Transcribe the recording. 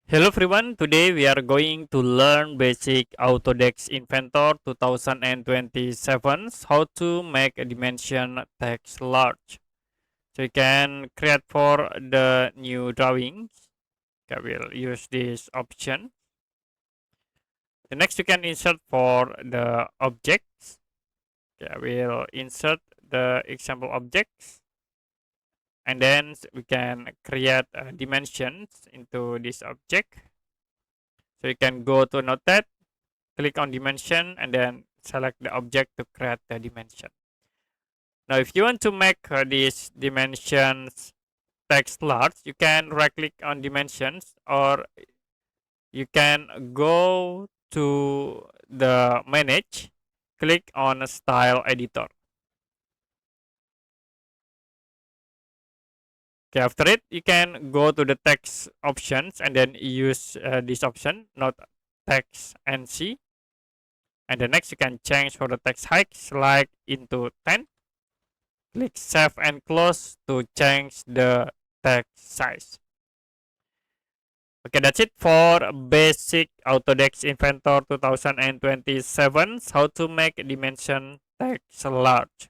Hello everyone, today we are going to learn basic Autodesk Inventor 2027, how to make a dimension text large. So you can create for the new drawings. Okay, we'll use this option. The next you can insert for the objects. Okay, we'll insert the example objects. And then we can create dimensions into this object. So you can go to Notepad, click on dimension, and then select the object to create the dimension. Now, if you want to make these dimensions text large, you can right click on dimensions, or you can go to the manage, click on style editor. Okay, after it, you can go to the text options and then use this option, not text NC. And the next you can change for the text height, slide into 10. Click save and close to change the text size. Okay, that's it for basic Autodesk Inventor 2027, how to make dimension text large.